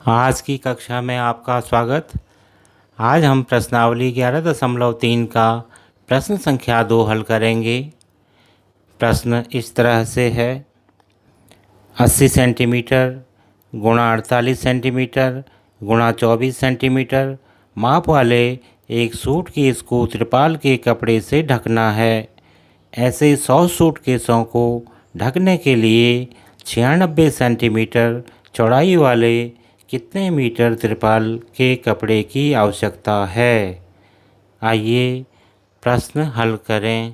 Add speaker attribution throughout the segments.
Speaker 1: आज की कक्षा में आपका स्वागत। आज हम प्रश्नावली 11.3 का प्रश्न संख्या 2 हल करेंगे। प्रश्न इस तरह से है, 80 सेंटीमीटर गुणा 48 सेंटीमीटर गुणा 24 सेंटीमीटर माप वाले एक सूटकेस को त्रिपाल के कपड़े से ढकना है। ऐसे 100 सूटकेसों को ढकने के लिए 96 सेंटीमीटर चौड़ाई वाले कितने मीटर त्रिपाल के कपड़े की आवश्यकता है। आइए प्रश्न हल करें।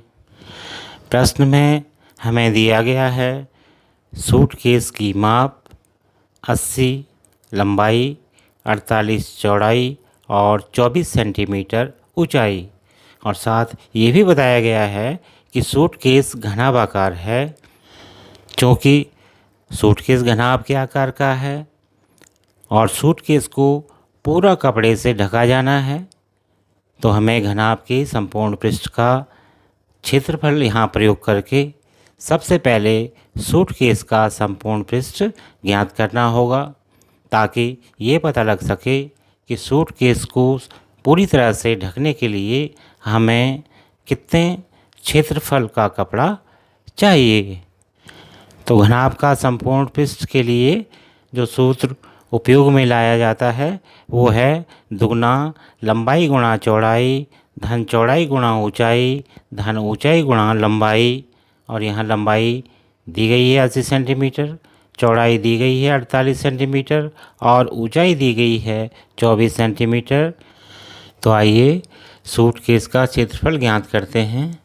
Speaker 1: प्रश्न में हमें दिया गया है सूटकेस की माप 80 लंबाई, 48 चौड़ाई और 24 सेंटीमीटर ऊंचाई, और साथ ये भी बताया गया है कि सूटकेस घनाभाकार है। क्योंकि सूटकेस घनाभ के आकार का है और सूटकेस को पूरा कपड़े से ढका जाना है, तो हमें घनाभ के संपूर्ण पृष्ठ का क्षेत्रफल यहाँ प्रयोग करके सबसे पहले सूटकेस का संपूर्ण पृष्ठ ज्ञात करना होगा, ताकि ये पता लग सके कि सूटकेस को पूरी तरह से ढकने के लिए हमें कितने क्षेत्रफल का कपड़ा चाहिए। तो घनाभ का संपूर्ण पृष्ठ के लिए जो सूत्र उपयोग में लाया जाता है वो है दुगना लंबाई गुणा चौड़ाई धन चौड़ाई गुणा ऊंचाई धन ऊंचाई गुणा लंबाई। और यहाँ लंबाई दी गई है 80 सेंटीमीटर, चौड़ाई दी गई है 48 सेंटीमीटर और ऊंचाई दी गई है 24 सेंटीमीटर। तो आइए सूटकेस का क्षेत्रफल ज्ञात करते हैं।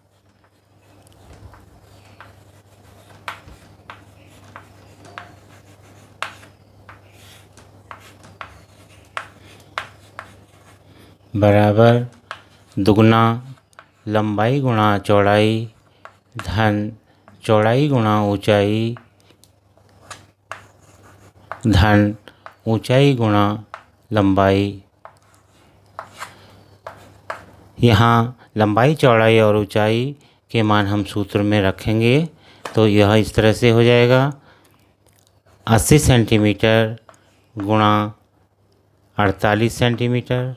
Speaker 1: बराबर दुगना लंबाई गुणा चौड़ाई धन चौड़ाई गुणा ऊंचाई धन ऊंचाई गुणा लंबाई। यहाँ लंबाई चौड़ाई और ऊंचाई के मान हम सूत्र में रखेंगे, तो यह इस तरह से हो जाएगा 80 सेंटीमीटर गुणा 48 सेंटीमीटर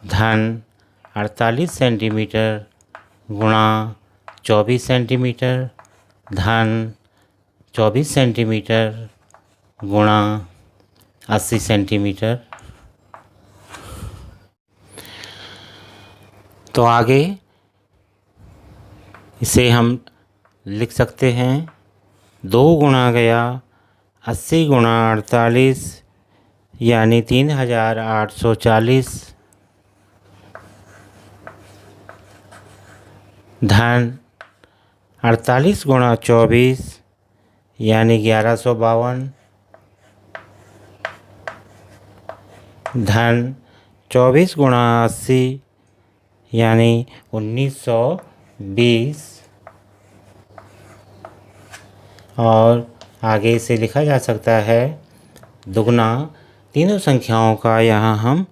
Speaker 1: धन 48 सेंटीमीटर गुणा 24 सेंटीमीटर धन 24 सेंटीमीटर गुणा 80 सेंटीमीटर। तो आगे इसे हम लिख सकते हैं 2 गुणा गया 80 गुणा 48 यानी 3840 धन 48 गुणा 24 यानी 1152 धन 24 गुणा 80 यानी 1920। और आगे इसे लिखा जा सकता है दुगना तीनों संख्याओं का यहाँ हम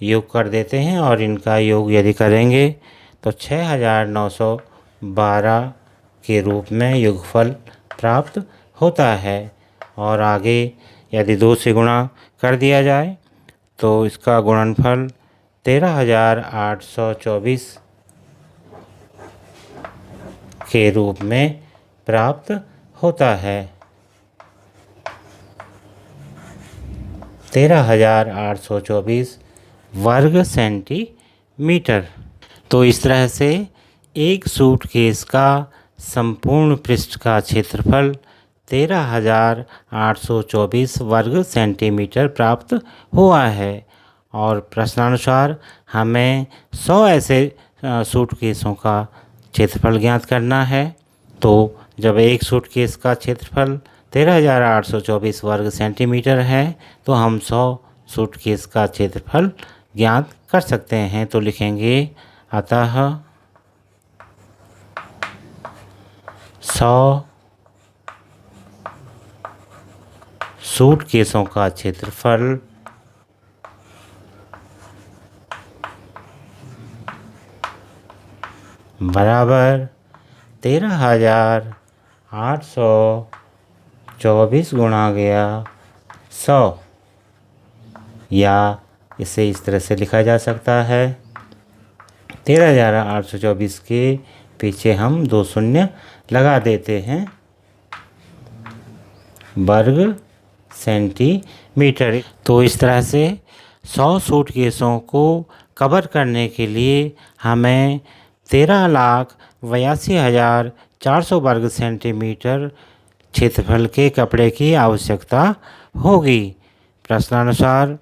Speaker 1: योग कर देते हैं, और इनका योग यदि करेंगे तो 6912 के रूप में योगफल प्राप्त होता है। और आगे यदि 2 से गुणा कर दिया जाए तो इसका गुणनफल 13824 के रूप में प्राप्त होता है। 13824 वर्ग सेंटीमीटर। तो इस तरह से एक सूटकेस का संपूर्ण पृष्ठ का क्षेत्रफल 13824 वर्ग सेंटीमीटर प्राप्त हुआ है। और प्रश्नानुसार हमें 100 ऐसे सूटकेसों का क्षेत्रफल ज्ञात करना है। तो जब एक सूटकेस का क्षेत्रफल 13824 वर्ग सेंटीमीटर है, तो हम 100 सूटकेस का क्षेत्रफल ज्ञात कर सकते हैं। तो लिखेंगे अतः 100 सूटकेसों का क्षेत्रफल बराबर 13,824 गुणा गया 100। या इसे इस तरह से लिखा जा सकता है 13,824 के पीछे हम 2 शून्य लगा देते हैं वर्ग सेंटीमीटर। तो इस तरह से 100 सूटकेसों को कवर करने के लिए हमें 13,82,400 वर्ग सेंटीमीटर क्षेत्रफल के कपड़े की आवश्यकता होगी। प्रश्नानुसार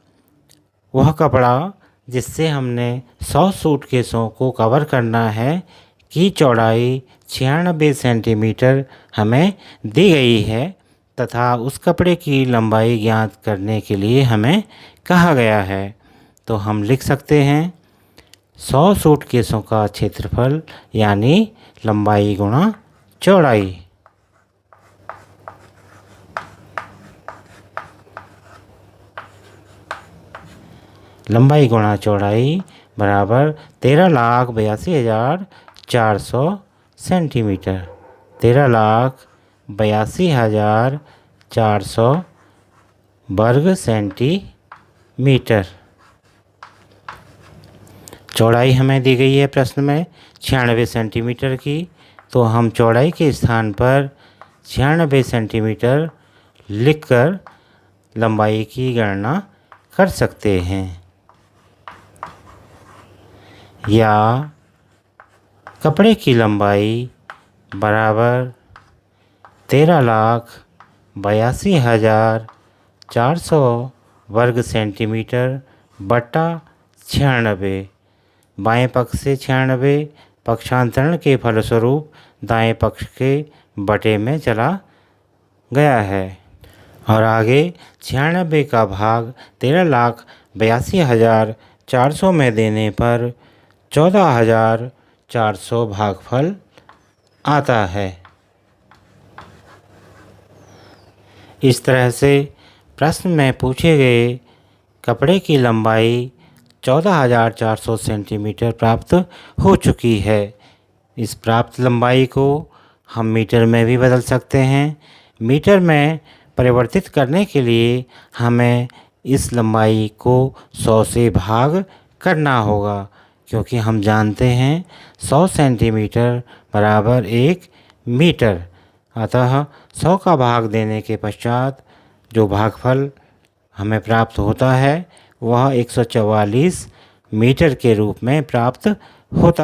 Speaker 1: वह कपड़ा जिससे हमने 100 सूटकेसों को कवर करना है की चौड़ाई 96 सेंटीमीटर हमें दी गई है तथा उस कपड़े की लंबाई ज्ञात करने के लिए हमें कहा गया है। तो हम लिख सकते हैं 100 सूटकेसों का क्षेत्रफल यानी लंबाई गुणा चौड़ाई। लंबाई गुणा चौड़ाई बराबर 13,82,400 सेंटीमीटर। 13,82,400 वर्ग सेंटीमीटर। चौड़ाई हमें दी गई है प्रश्न में 96 सेंटीमीटर की, तो हम चौड़ाई के स्थान पर 96 सेंटीमीटर लिखकर लंबाई की गणना कर सकते हैं। या कपड़े की लंबाई बराबर 13,82,400 वर्ग सेंटीमीटर बटा 96। बाएं पक्ष से 96 पक्षांतरण के फलस्वरूप दाएं पक्ष के बटे में चला गया है और आगे 96 का भाग 13,82,400 में देने पर 14,400 भागफल आता है। इस तरह से प्रश्न में पूछे गए कपड़े की लंबाई 14,400 सेंटीमीटर प्राप्त हो चुकी है। इस प्राप्त लंबाई को हम मीटर में भी बदल सकते हैं। मीटर में परिवर्तित करने के लिए हमें इस लंबाई को 100 से भाग करना होगा, क्योंकि हम जानते हैं 100 सेंटीमीटर बराबर 1 मीटर। अतः 100 का भाग देने के पश्चात जो भागफल हमें प्राप्त होता है वह 144 मीटर के रूप में प्राप्त होता है।